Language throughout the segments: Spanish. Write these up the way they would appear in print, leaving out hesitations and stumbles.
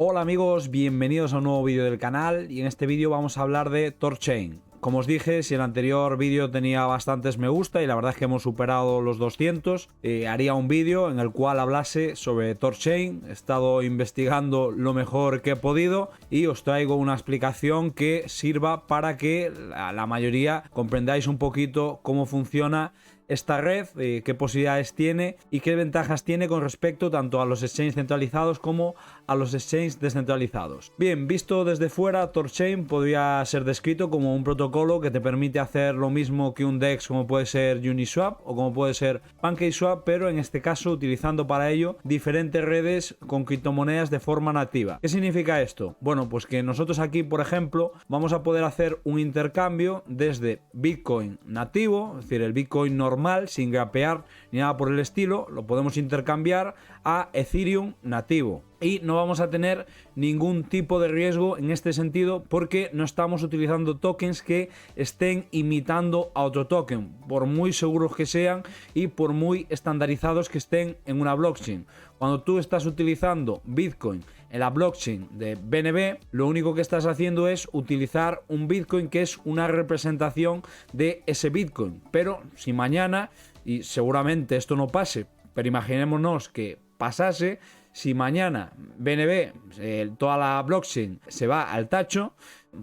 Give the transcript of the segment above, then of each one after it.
Hola amigos, bienvenidos a un nuevo vídeo del canal y en este vídeo vamos a hablar de THORChain. Como os dije, si el anterior vídeo tenía bastantes me gusta y la verdad es que hemos superado los 200, haría un vídeo en el cual hablase sobre THORChain. He estado investigando lo mejor que he podido y os traigo una explicación que sirva para que la mayoría comprendáis un poquito cómo funciona esta red, qué posibilidades tiene y qué ventajas tiene con respecto tanto a los exchanges centralizados como a los exchanges descentralizados. Bien, visto desde fuera, THORChain podría ser descrito como un protocolo que te permite hacer lo mismo que un DEX, como puede ser Uniswap o como puede ser PancakeSwap, pero en este caso utilizando para ello diferentes redes con criptomonedas de forma nativa. ¿Qué significa esto? Bueno, pues que nosotros aquí, por ejemplo, vamos a poder hacer un intercambio desde Bitcoin nativo, es decir, el Bitcoin normal, sin grapear ni nada por el estilo, lo podemos intercambiar a Ethereum nativo. Y no vamos a tener ningún tipo de riesgo en este sentido porque no estamos utilizando tokens que estén imitando a otro token, por muy seguros que sean y por muy estandarizados que estén en una blockchain. Cuando tú estás utilizando Bitcoin en la blockchain de BNB, lo único que estás haciendo es utilizar un Bitcoin que es una representación de ese Bitcoin. Pero si mañana, y seguramente esto no pase, pero imaginémonos que pasase, si mañana BNB, toda la blockchain se va al tacho,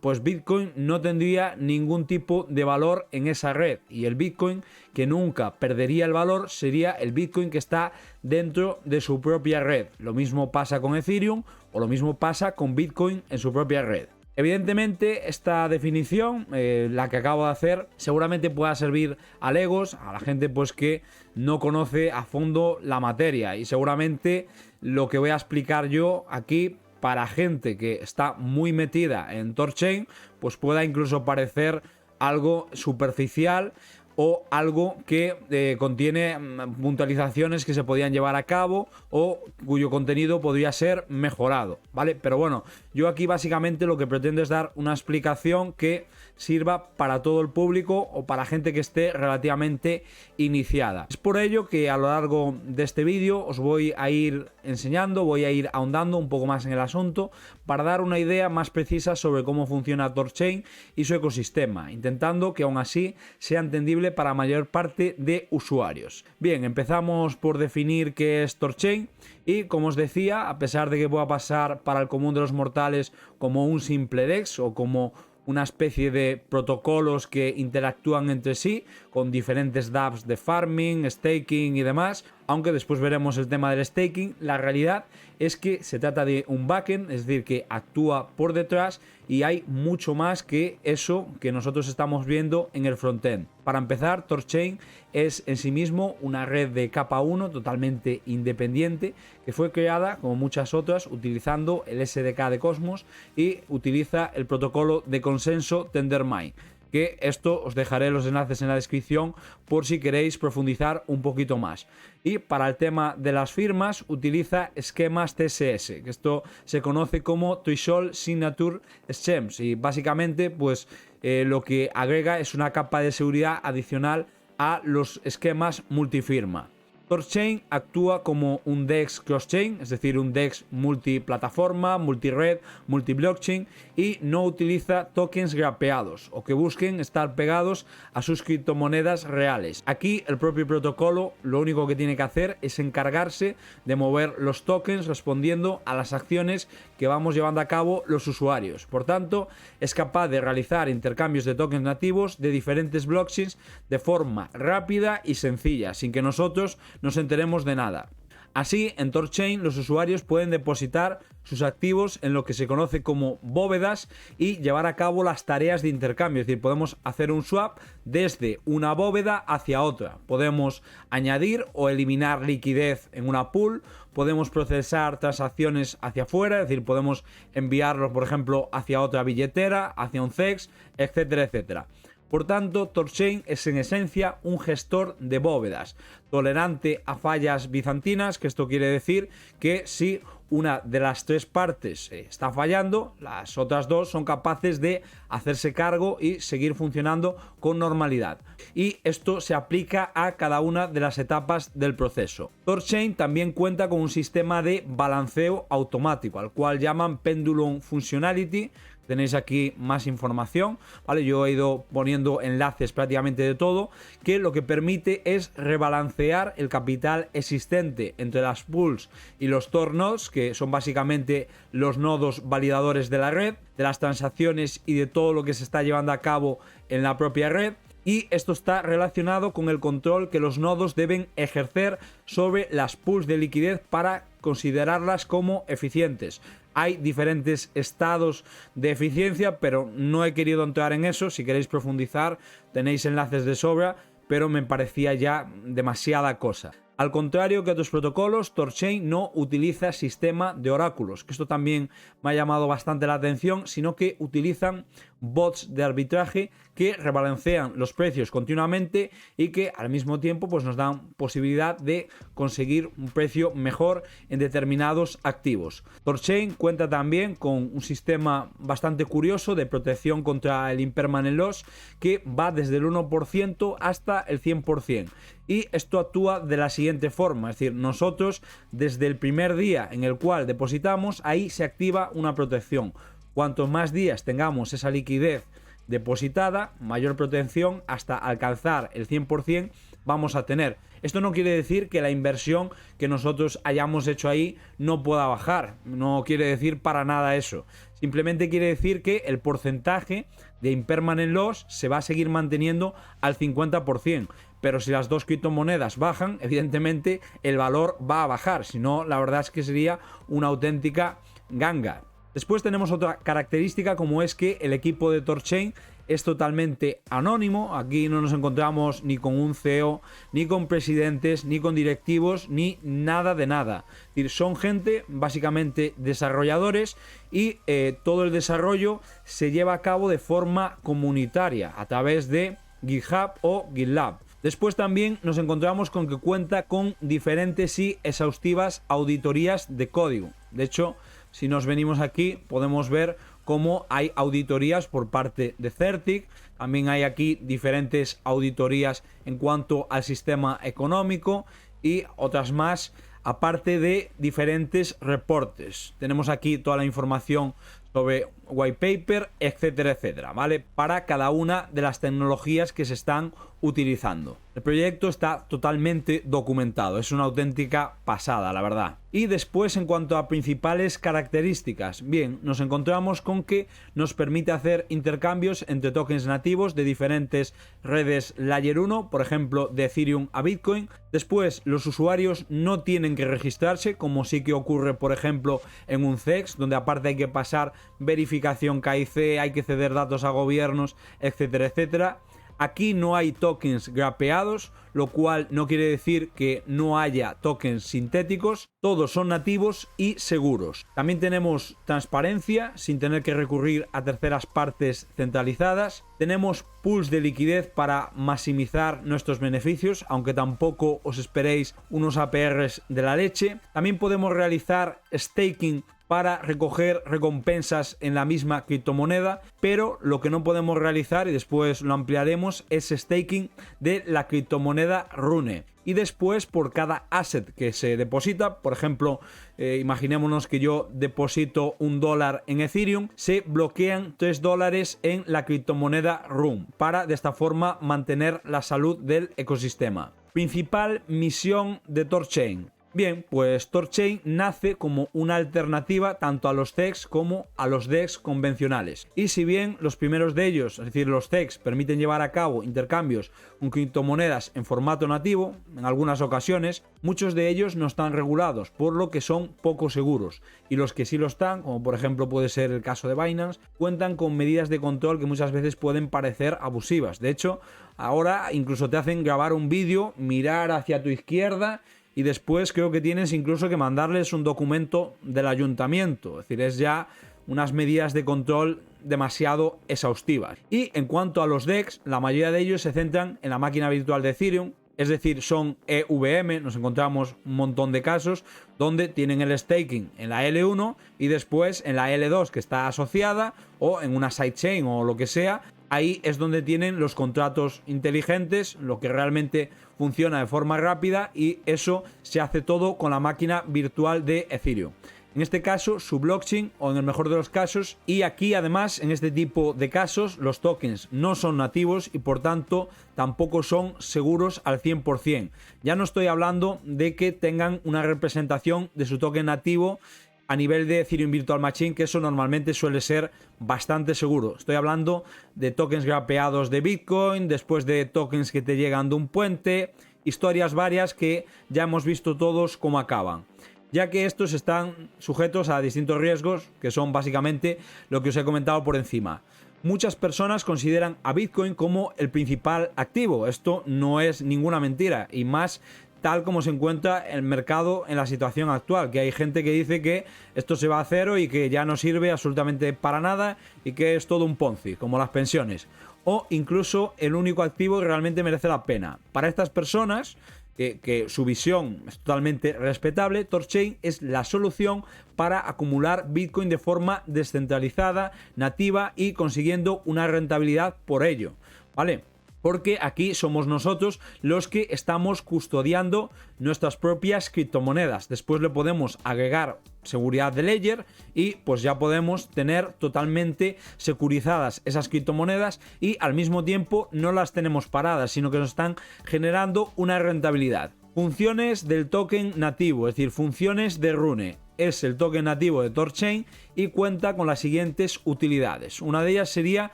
pues Bitcoin no tendría ningún tipo de valor en esa red y el Bitcoin que nunca perdería el valor sería el Bitcoin que está dentro de su propia red. Lo mismo pasa con Ethereum o lo mismo pasa con Bitcoin en su propia red. Evidentemente esta definición, la que acabo de hacer, seguramente pueda servir a legos, a la gente pues que no conoce a fondo la materia, y seguramente lo que voy a explicar yo aquí para gente que está muy metida en THORChain pues pueda incluso parecer algo superficial o algo que contiene puntualizaciones que se podían llevar a cabo o cuyo contenido podría ser mejorado, ¿vale? Pero bueno, yo aquí básicamente lo que pretendo es dar una explicación que sirva para todo el público o para gente que esté relativamente iniciada. Es por ello que a lo largo de este vídeo os voy a ir enseñando, voy a ir ahondando un poco más en el asunto para dar una idea más precisa sobre cómo funciona THORChain y su ecosistema, intentando que aún así sea entendible para la mayor parte de usuarios. Bien, empezamos por definir qué es THORChain y, como os decía, a pesar de que pueda pasar para el común de los mortales como un simple DEX o como una especie de protocolos que interactúan entre sí con diferentes dApps de farming, staking y demás, aunque después veremos el tema del staking, la realidad es que se trata de un backend, es decir, que actúa por detrás y hay mucho más que eso que nosotros estamos viendo en el frontend. Para empezar, THORChain es en sí mismo una red de capa 1 totalmente independiente que fue creada, como muchas otras, utilizando el SDK de Cosmos y utiliza el protocolo de consenso Tendermint, que esto os dejaré los enlaces en la descripción por si queréis profundizar un poquito más. Y para el tema de las firmas utiliza esquemas TSS, que esto se conoce como Threshold Signature Schemes, y básicamente pues lo que agrega es una capa de seguridad adicional a los esquemas multifirma. THORChain actúa como un DEX cross-chain, es decir, un DEX multiplataforma, multired, multiblockchain, y no utiliza tokens grapeados o que busquen estar pegados a sus criptomonedas reales. Aquí el propio protocolo lo único que tiene que hacer es encargarse de mover los tokens respondiendo a las acciones que vamos llevando a cabo los usuarios. Por tanto, es capaz de realizar intercambios de tokens nativos de diferentes blockchains de forma rápida y sencilla, sin que nosotros nos enteremos de nada. Así, en THORChain los usuarios pueden depositar sus activos en lo que se conoce como bóvedas y llevar a cabo las tareas de intercambio. Es decir, podemos hacer un swap desde una bóveda hacia otra. Podemos añadir o eliminar liquidez en una pool. Podemos procesar transacciones hacia afuera, es decir, podemos enviarlos, por ejemplo, hacia otra billetera, hacia un CEX, etcétera, etcétera. Por tanto, TorChain es en esencia un gestor de bóvedas, tolerante a fallas bizantinas, que esto quiere decir que si una de las tres partes está fallando, las otras dos son capaces de hacerse cargo y seguir funcionando con normalidad. Y esto se aplica a cada una de las etapas del proceso. TorChain también cuenta con un sistema de balanceo automático, al cual llaman Pendulum Functionality. Tenéis aquí más información, ¿vale? Yo he ido poniendo enlaces prácticamente de todo, que lo que permite es rebalancear el capital existente entre las pools y los Tor nodes, que son básicamente los nodos validadores de la red, de las transacciones y de todo lo que se está llevando a cabo en la propia red. Y esto está relacionado con el control que los nodos deben ejercer sobre las pools de liquidez para considerarlas como eficientes. Hay diferentes estados de eficiencia, pero no he querido entrar en eso. Si queréis profundizar, tenéis enlaces de sobra, pero me parecía ya demasiada cosa. Al contrario que otros protocolos, TorChain no utiliza sistema de oráculos, que esto también me ha llamado bastante la atención, sino que utilizan bots de arbitraje que rebalancean los precios continuamente y que al mismo tiempo pues nos dan posibilidad de conseguir un precio mejor en determinados activos. TorChain cuenta también con un sistema bastante curioso de protección contra el impermanent loss que va desde el 1% hasta el 100%. Y esto actúa de la siguiente forma, es decir, nosotros desde el primer día en el cual depositamos, ahí se activa una protección. Cuantos más días tengamos esa liquidez depositada, mayor protección hasta alcanzar el 100% vamos a tener. Esto no quiere decir que la inversión que nosotros hayamos hecho ahí no pueda bajar, no quiere decir para nada eso. Simplemente quiere decir que el porcentaje de impermanent loss se va a seguir manteniendo al 50%. Pero si las dos criptomonedas bajan, evidentemente el valor va a bajar. Si no, la verdad es que sería una auténtica ganga. Después tenemos otra característica, como es que el equipo de TorChain es totalmente anónimo. Aquí no nos encontramos ni con un CEO, ni con presidentes, ni con directivos, ni nada de nada. Es decir, son gente, básicamente desarrolladores, y todo el desarrollo se lleva a cabo de forma comunitaria a través de GitHub o GitLab. Después también nos encontramos con que cuenta con diferentes y exhaustivas auditorías de código. De hecho, si nos venimos aquí podemos ver cómo hay auditorías por parte de Certic. También hay aquí diferentes auditorías en cuanto al sistema económico y otras más, aparte de diferentes reportes. Tenemos aquí toda la información sobre white paper, etcétera, etcétera, ¿vale? Para cada una de las tecnologías que se están utilizando. El proyecto está totalmente documentado, es una auténtica pasada, la verdad. Y después, en cuanto a principales características, bien, nos encontramos con que nos permite hacer intercambios entre tokens nativos de diferentes redes Layer 1, por ejemplo, de Ethereum a Bitcoin. Después, los usuarios no tienen que registrarse, como sí que ocurre, por ejemplo, en un CEX, donde aparte hay que pasar verificación KIC, hay que ceder datos a gobiernos, etcétera, etcétera. Aquí no hay tokens grapeados, lo cual no quiere decir que no haya tokens sintéticos. Todos son nativos y seguros. También tenemos transparencia sin tener que recurrir a terceras partes centralizadas. Tenemos pools de liquidez para maximizar nuestros beneficios, aunque tampoco os esperéis unos APRs de la leche. También podemos realizar staking para recoger recompensas en la misma criptomoneda, pero lo que no podemos realizar, y después lo ampliaremos, es staking de la criptomoneda Rune. Y después, por cada asset que se deposita, por ejemplo, imaginémonos que yo deposito $1 en Ethereum, se bloquean $3 en la criptomoneda Rune para de esta forma mantener la salud del ecosistema. Principal misión de TorChain. Bien, pues TorChain nace como una alternativa tanto a los CEX como a los DEX convencionales. Y si bien los primeros de ellos, es decir, los CEX, permiten llevar a cabo intercambios con criptomonedas en formato nativo, en algunas ocasiones, muchos de ellos no están regulados, por lo que son poco seguros. Y los que sí lo están, como por ejemplo puede ser el caso de Binance, cuentan con medidas de control que muchas veces pueden parecer abusivas. De hecho, ahora incluso te hacen grabar un vídeo, mirar hacia tu izquierda, y después creo que tienes incluso que mandarles un documento del ayuntamiento. Es decir, es ya unas medidas de control demasiado exhaustivas. Y en cuanto a los DEX, la mayoría de ellos se centran en la máquina virtual de Ethereum, es decir, son EVM. Nos encontramos un montón de casos donde tienen el staking en la L1 y después en la L2 que está asociada, o en una sidechain o lo que sea. Ahí es donde tienen los contratos inteligentes, lo que realmente funciona de forma rápida, y eso se hace todo con la máquina virtual de Ethereum. En este caso, su blockchain, o en el mejor de los casos. Y aquí, además, en este tipo de casos, los tokens no son nativos y por tanto tampoco son seguros al 100%. Ya no estoy hablando de que tengan una representación de su token nativo a nivel de Ethereum Virtual Machine, que eso normalmente suele ser bastante seguro. Estoy hablando de tokens grapeados de Bitcoin, después de tokens que te llegan de un puente, historias varias que ya hemos visto todos cómo acaban, ya que estos están sujetos a distintos riesgos, que son básicamente lo que os he comentado por encima. Muchas personas consideran a Bitcoin como el principal activo. Esto no es ninguna mentira, y más tal como se encuentra el mercado en la situación actual, que hay gente que dice que esto se va a cero y que ya no sirve absolutamente para nada y que es todo un Ponzi, como las pensiones, o incluso el único activo que realmente merece la pena. Para estas personas, que su visión es totalmente respetable, THORChain es la solución para acumular Bitcoin de forma descentralizada, nativa, y consiguiendo una rentabilidad por ello, ¿vale? Porque aquí somos nosotros los que estamos custodiando nuestras propias criptomonedas. Después le podemos agregar seguridad de Ledger y pues ya podemos tener totalmente securizadas esas criptomonedas, y al mismo tiempo no las tenemos paradas, sino que nos están generando una rentabilidad. Funciones del token nativo, es decir, funciones de Rune. Es el token nativo de THORChain y cuenta con las siguientes utilidades. Una de ellas sería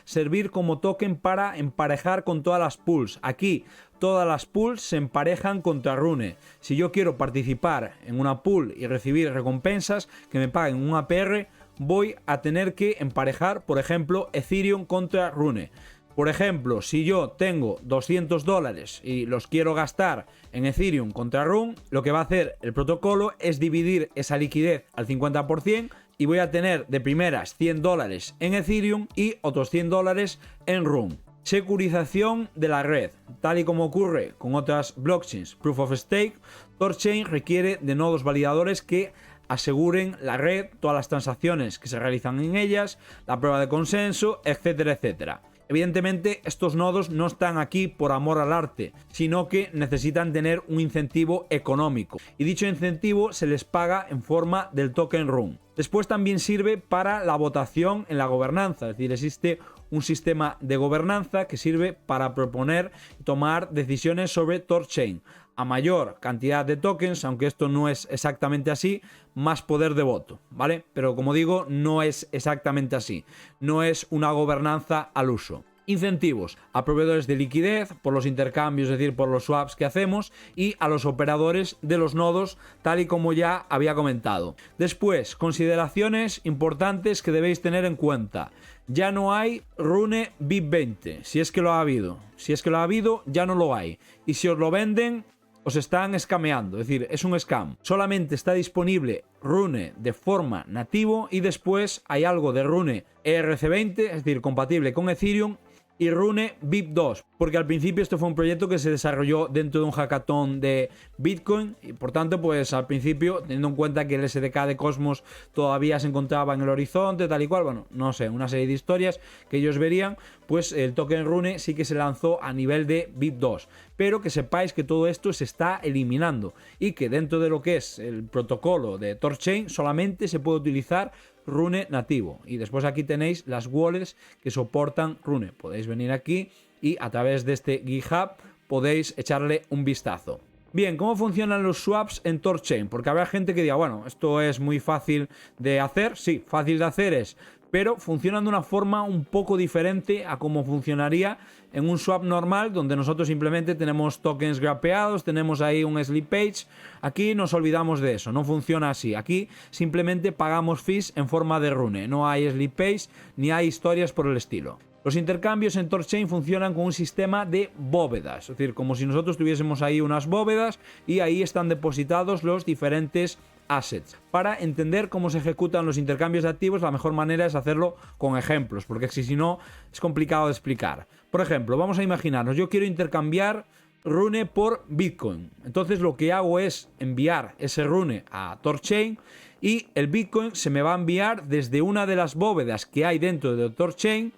servir como token para emparejar con todas las pools. Aquí todas las pools se emparejan contra Rune. Si yo quiero participar en una pool y recibir recompensas que me paguen un APR, voy a tener que emparejar, por ejemplo, Ethereum contra Rune. Por ejemplo, si yo tengo $200 y los quiero gastar en Ethereum contra Rune, lo que va a hacer el protocolo es dividir esa liquidez al 50%, y voy a tener de primeras $100 en Ethereum y otros $100 en Rune. Securización de la red. Tal y como ocurre con otras blockchains Proof of Stake, THORChain requiere de nodos validadores que aseguren la red, todas las transacciones que se realizan en ellas, la prueba de consenso, etcétera, etcétera. Evidentemente, estos nodos no están aquí por amor al arte, sino que necesitan tener un incentivo económico, y dicho incentivo se les paga en forma del token Rune. Después también sirve para la votación en la gobernanza, es decir, existe un sistema de gobernanza que sirve para proponer y tomar decisiones sobre THORChain. A mayor cantidad de tokens, aunque esto no es exactamente así, más poder de voto, ¿vale? Pero como digo, no es exactamente así. No es una gobernanza al uso. Incentivos a proveedores de liquidez por los intercambios, es decir, por los swaps que hacemos, y a los operadores de los nodos, tal y como ya había comentado. Después, consideraciones importantes que debéis tener en cuenta. Ya no hay Rune BIP20, si es que lo ha habido. Si es que lo ha habido, ya no lo hay. Y si os lo venden, os están escameando, es decir, es un scam. Solamente está disponible Rune de forma nativo, y después hay algo de Rune ERC20, es decir, compatible con Ethereum, y Rune BIP2, porque al principio este fue un proyecto que se desarrolló dentro de un hackathon de Bitcoin, y por tanto, pues al principio, teniendo en cuenta que el SDK de Cosmos todavía se encontraba en el horizonte, tal y cual, bueno, no sé, una serie de historias que ellos verían, pues el token Rune sí que se lanzó a nivel de BIP2, pero que sepáis que todo esto se está eliminando, y que dentro de lo que es el protocolo de THORChain solamente se puede utilizar Rune nativo. Y después aquí tenéis las wallets que soportan Rune. Podéis venir aquí y a través de este GitHub podéis echarle un vistazo. Bien, ¿cómo funcionan los swaps en THORChain? Porque habrá gente que diga, bueno, esto es muy fácil de hacer. Sí, fácil de hacer es, pero funcionan de una forma un poco diferente a cómo funcionaría en un swap normal, donde nosotros simplemente tenemos tokens grapeados, tenemos ahí un slippage. Aquí nos olvidamos de eso, no funciona así. Aquí simplemente pagamos fees en forma de Rune, no hay slippage ni hay historias por el estilo. Los intercambios en THORChain funcionan con un sistema de bóvedas, es decir, como si nosotros tuviésemos ahí unas bóvedas y ahí están depositados los diferentes assets. Para entender cómo se ejecutan los intercambios de activos, la mejor manera es hacerlo con ejemplos, porque si no es complicado de explicar. Por ejemplo, vamos a imaginarnos, yo quiero intercambiar Rune por Bitcoin. Entonces lo que hago es enviar ese Rune a TorChain y el Bitcoin se me va a enviar desde una de las bóvedas que hay dentro de TorChain,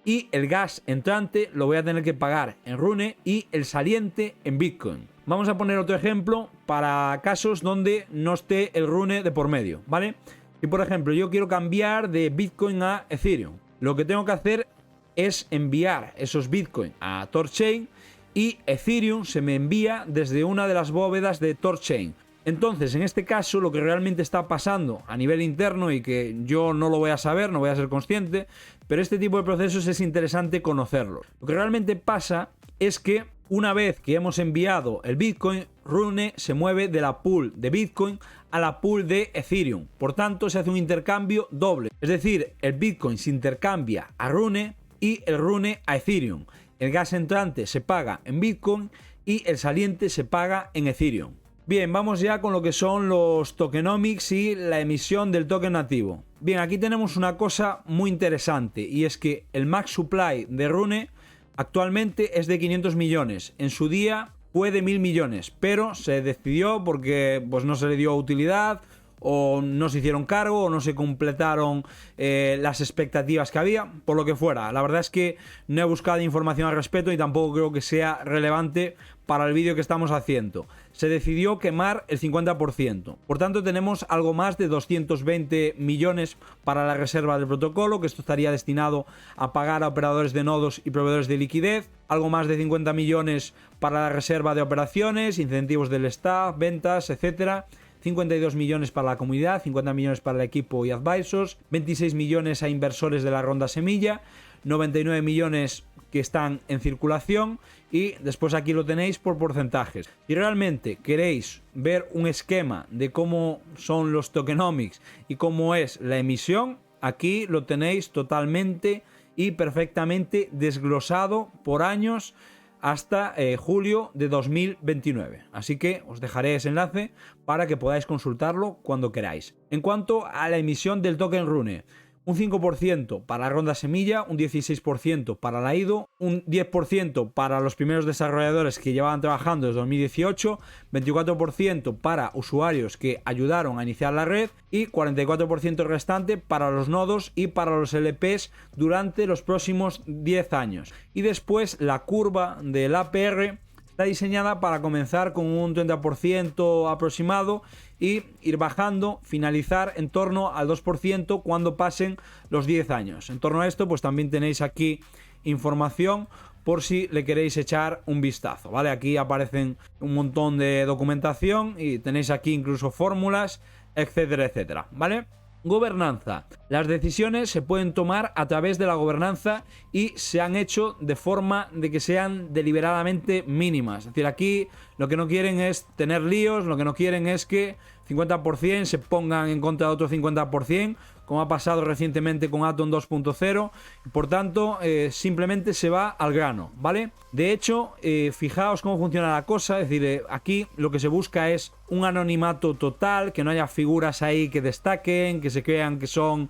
y el gas entrante lo voy a tener que pagar en Rune y el saliente en Bitcoin. Vamos a poner otro ejemplo para casos donde no esté el Rune de por medio, ¿vale? Y por ejemplo, yo quiero cambiar de Bitcoin a Ethereum. Lo que tengo que hacer es enviar esos Bitcoin a TorChain y Ethereum se me envía desde una de las bóvedas de TorChain. Entonces, en este caso, lo que realmente está pasando a nivel interno y que yo no lo voy a saber, no voy a ser consciente, pero este tipo de procesos es interesante conocerlo. Lo que realmente pasa es que una vez que hemos enviado el Bitcoin, Rune se mueve de la pool de Bitcoin a la pool de Ethereum. Por tanto, se hace un intercambio doble. Es decir, el Bitcoin se intercambia a Rune y el Rune a Ethereum. El gas entrante se paga en Bitcoin y el saliente se paga en Ethereum. Bien, vamos ya con lo que son los tokenomics y la emisión del token nativo. Bien, aquí tenemos una cosa muy interesante y es que el max supply de Rune actualmente es de 500 millones. En su día fue de 1000 millones, pero se decidió porque pues, no se le dio utilidad, o no se hicieron cargo, o no se completaron las expectativas que había, por lo que fuera. La verdad es que no he buscado información al respecto y tampoco creo que sea relevante para el vídeo que estamos haciendo. Se decidió quemar el 50%. Por tanto, tenemos algo más de 220 millones para la reserva del protocolo, que esto estaría destinado a pagar a operadores de nodos y proveedores de liquidez. Algo más de 50 millones para la reserva de operaciones, incentivos del staff, ventas, etcétera. 52 millones para la comunidad, 50 millones para el equipo y advisors, 26 millones a inversores de la ronda semilla, 99 millones que están en circulación y después aquí lo tenéis por porcentajes. Si realmente queréis ver un esquema de cómo son los tokenomics y cómo es la emisión, aquí lo tenéis totalmente y perfectamente desglosado por años hasta julio de 2029. Así que os dejaré ese enlace para que podáis consultarlo cuando queráis. En cuanto a la emisión del token Rune, un 5% para la ronda semilla, un 16% para la IDO, un 10% para los primeros desarrolladores que llevaban trabajando desde 2018, 24% para usuarios que ayudaron a iniciar la red y 44% restante para los nodos y para los LPs durante los próximos 10 años. Y después la curva del APR está diseñada para comenzar con un 30% aproximado y ir bajando, finalizar en torno al 2% cuando pasen los 10 años. En torno a esto, pues también tenéis aquí información por si le queréis echar un vistazo, ¿vale? Aquí aparecen un montón de documentación y tenéis aquí incluso fórmulas, etcétera, etcétera, ¿vale? Gobernanza. Las decisiones se pueden tomar a través de la gobernanza y se han hecho de forma de que sean deliberadamente mínimas. Es decir, aquí lo que no quieren es tener líos, lo que no quieren es que 50% se pongan en contra de otro 50%, como ha pasado recientemente con Atom 2.0. Por tanto, simplemente se va al grano, ¿vale? De hecho, fijaos cómo funciona la cosa. Es decir, aquí lo que se busca es un anonimato total, que no haya figuras ahí que destaquen, que se crean que son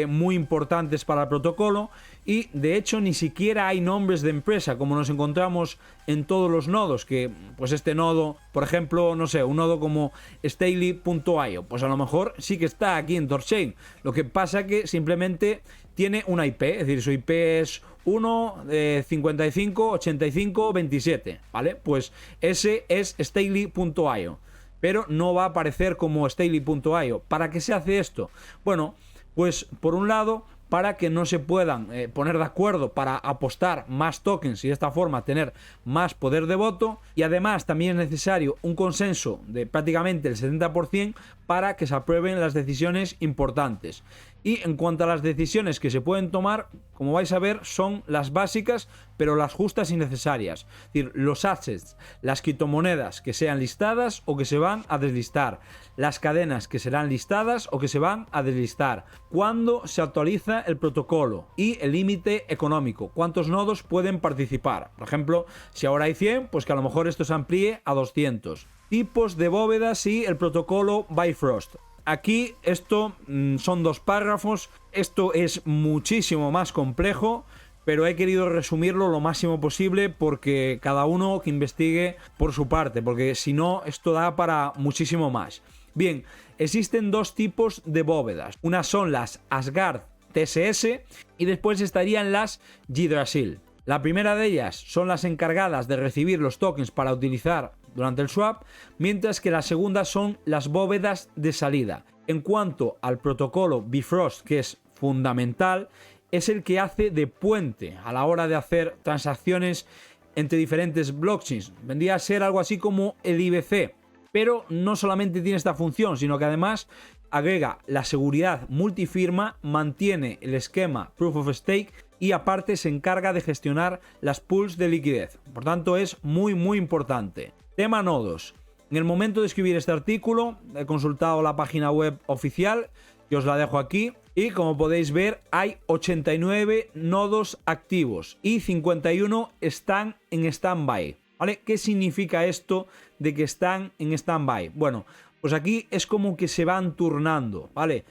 muy importantes para el protocolo. Y de hecho ni siquiera hay nombres de empresa como nos encontramos en todos los nodos, que pues este nodo, por ejemplo, no sé, un nodo como Staley.io, pues a lo mejor sí que está aquí en TorChain. Lo que pasa que simplemente tiene una IP, es decir, su IP es 1 55 85 27, ¿vale? Pues ese es Staley.io, pero no va a aparecer como Staley.io. ¿Para qué se hace esto? Bueno, pues por un lado, para que no se puedan poner de acuerdo para apostar más tokens y de esta forma tener más poder de voto, y además también es necesario un consenso de prácticamente el 70% para que se aprueben las decisiones importantes. Y en cuanto a las decisiones que se pueden tomar, como vais a ver, son las básicas, pero las justas y necesarias. Es decir, los assets, las criptomonedas que sean listadas o que se van a deslistar, las cadenas que serán listadas o que se van a deslistar, cuándo se actualiza el protocolo y el límite económico, cuántos nodos pueden participar. Por ejemplo, si ahora hay 100, pues que a lo mejor esto se amplíe a 200. tipos de bóvedas y el protocolo Bifrost. Aquí esto son 2 párrafos, esto es muchísimo más complejo, pero he querido resumirlo lo máximo posible porque cada uno que investigue por su parte, porque si no esto da para muchísimo más. Bien, existen 2 tipos de bóvedas, unas son las Asgard TSS y después estarían las Yggdrasil. La primera de ellas son las encargadas de recibir los tokens para utilizar durante el swap, mientras que las segundas son las bóvedas de salida. En cuanto al protocolo Bifrost, que es fundamental, es el que hace de puente a la hora de hacer transacciones entre diferentes blockchains. Vendría a ser algo así como el IBC, pero no solamente tiene esta función, sino que además agrega la seguridad multifirma, mantiene el esquema Proof of Stake y aparte se encarga de gestionar las pools de liquidez. Por tanto, es muy importante. Tema nodos. En el momento de escribir este artículo he consultado la página web oficial, que os la dejo aquí, y como podéis ver hay 89 nodos activos y 51 están en stand-by. ¿Vale? ¿Qué significa esto de que están en stand-by? Bueno, pues aquí es como que se van turnando, ¿vale?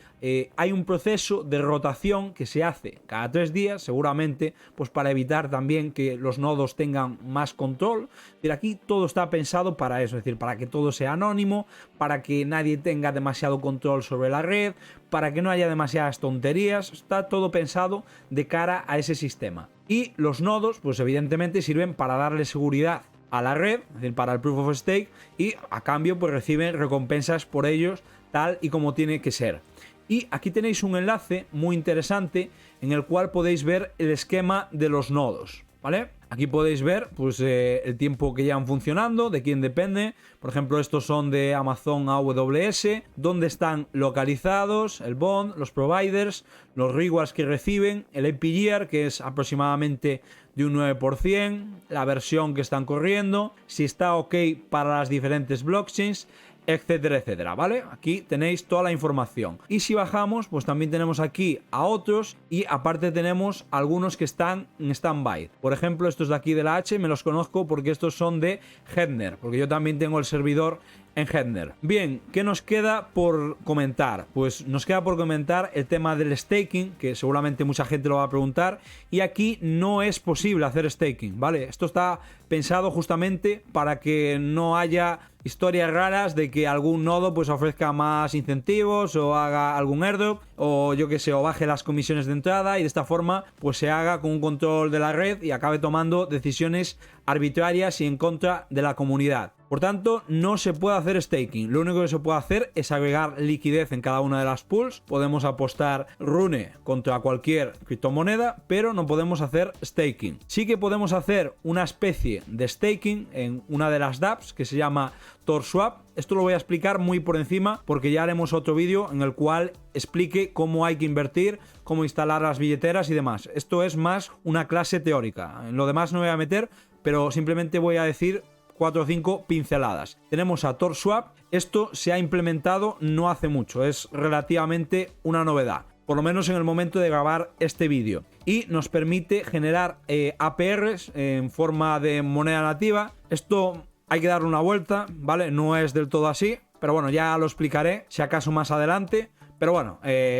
Hay un proceso de rotación que se hace cada 3 días, seguramente, pues para evitar también que los nodos tengan más control. Pero aquí todo está pensado para eso, es decir, para que todo sea anónimo, para que nadie tenga demasiado control sobre la red, para que no haya demasiadas tonterías. Está todo pensado de cara a ese sistema. Y los nodos, pues evidentemente sirven para darle seguridad a la red, es decir, para el Proof of Stake, y a cambio pues reciben recompensas por ellos tal y como tiene que ser. Y aquí tenéis un enlace muy interesante en el cual podéis ver el esquema de los nodos, ¿vale? Aquí podéis ver pues, el tiempo que llevan funcionando, de quién depende. Por ejemplo, estos son de Amazon AWS, dónde están localizados, el bond, los providers, los rewards que reciben, el APR, que es aproximadamente de un 9%, la versión que están corriendo, si está ok para las diferentes blockchains, etcétera, etcétera, ¿vale? Aquí tenéis toda la información. Y si bajamos, pues también tenemos aquí a otros y aparte tenemos algunos que están en stand-by. Por ejemplo, estos de aquí de la H me los conozco porque estos son de Hedner, porque yo también tengo el servidor en Hedner. Bien, ¿qué nos queda por comentar? Pues nos queda por comentar el tema del staking, que seguramente mucha gente lo va a preguntar, y aquí no es posible hacer staking, ¿vale? Esto está pensado justamente para que no haya historias raras de que algún nodo pues ofrezca más incentivos o haga algún airdrop o yo que sé, o baje las comisiones de entrada y de esta forma pues se haga con un control de la red y acabe tomando decisiones arbitrarias y en contra de la comunidad. Por tanto, no se puede hacer staking. Lo único que se puede hacer es agregar liquidez en cada una de las pools. Podemos apostar Rune contra cualquier criptomoneda, pero no podemos hacer staking. Sí que podemos hacer una especie de staking en una de las dApps que se llama TorSwap. Esto lo voy a explicar muy por encima porque ya haremos otro vídeo en el cual explique cómo hay que invertir, cómo instalar las billeteras y demás. Esto es más una clase teórica. En lo demás no me voy a meter, pero simplemente voy a decir 4 o 5 pinceladas. Tenemos a TorSwap. Esto se ha implementado no hace mucho, es relativamente una novedad, por lo menos en el momento de grabar este vídeo, y nos permite generar APRs en forma de moneda nativa. Esto hay que darle una vuelta, ¿vale? No es del todo así, pero bueno, ya lo explicaré si acaso más adelante. Pero bueno,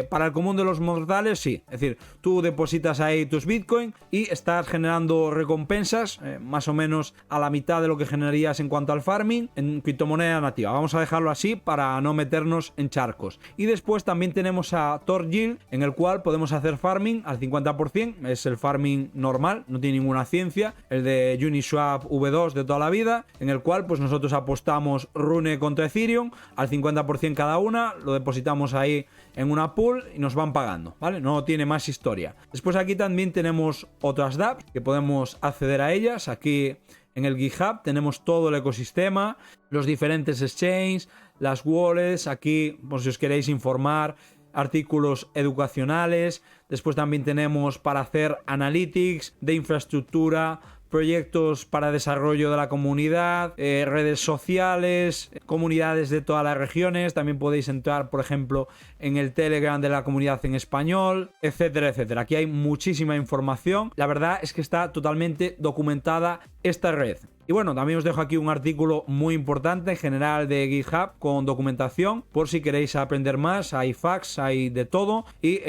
para el común de los mortales sí. Es decir, tú depositas ahí tus Bitcoin y estás generando recompensas más o menos a la mitad de lo que generarías en cuanto al farming en criptomoneda nativa. Vamos a dejarlo así para no meternos en charcos. Y después también tenemos a TorYield, en el cual podemos hacer farming al 50%. Es el farming normal, no tiene ninguna ciencia. El de Uniswap V2 de toda la vida, en el cual pues nosotros apostamos Rune contra Ethereum al 50% cada una. Lo depositamos ahí en una pool y nos van pagando, ¿vale? No tiene más historia. Después aquí también tenemos otras dApps que podemos acceder a ellas. Aquí en el GitHub tenemos todo el ecosistema, los diferentes exchanges, las wallets. Aquí, por si os queréis informar, artículos educacionales. Después también tenemos para hacer analytics de infraestructura, proyectos para desarrollo de la comunidad, redes sociales, comunidades de todas las regiones, también podéis entrar, por ejemplo, en el Telegram de la comunidad en español, etcétera, etcétera. Aquí hay muchísima información. La verdad es que está totalmente documentada esta red. Y bueno, también os dejo aquí un artículo muy importante en general de GitHub con documentación por si queréis aprender más. Hay facts, hay de todo y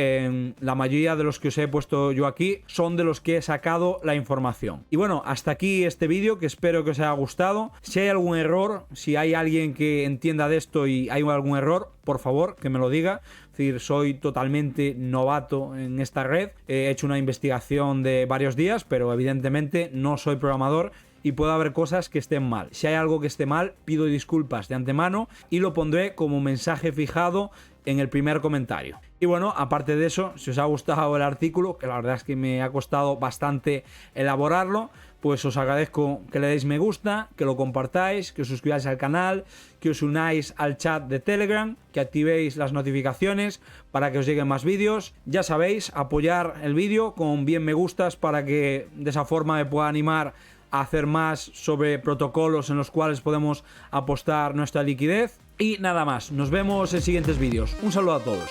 la mayoría de los que os he puesto yo aquí son de los que he sacado la información. Y bueno, hasta aquí este vídeo, que espero que os haya gustado. Si hay algún error, si hay alguien que entienda de esto y hay algún error, por favor que me lo diga. Es decir, soy totalmente novato en esta red, he hecho una investigación de varios días, pero evidentemente no soy programador y puede haber cosas que estén mal. Si hay algo que esté mal, pido disculpas de antemano y lo pondré como mensaje fijado en el primer comentario. Y bueno, aparte de eso, si os ha gustado el artículo, que la verdad es que me ha costado bastante elaborarlo, pues os agradezco que le deis me gusta, que lo compartáis, que os suscribáis al canal, que os unáis al chat de Telegram, que activéis las notificaciones para que os lleguen más vídeos. Ya sabéis, apoyar el vídeo con bien me gustas para que de esa forma me pueda animar a hacer más sobre protocolos en los cuales podemos apostar nuestra liquidez. Y nada más, nos vemos en siguientes vídeos. Un saludo a todos.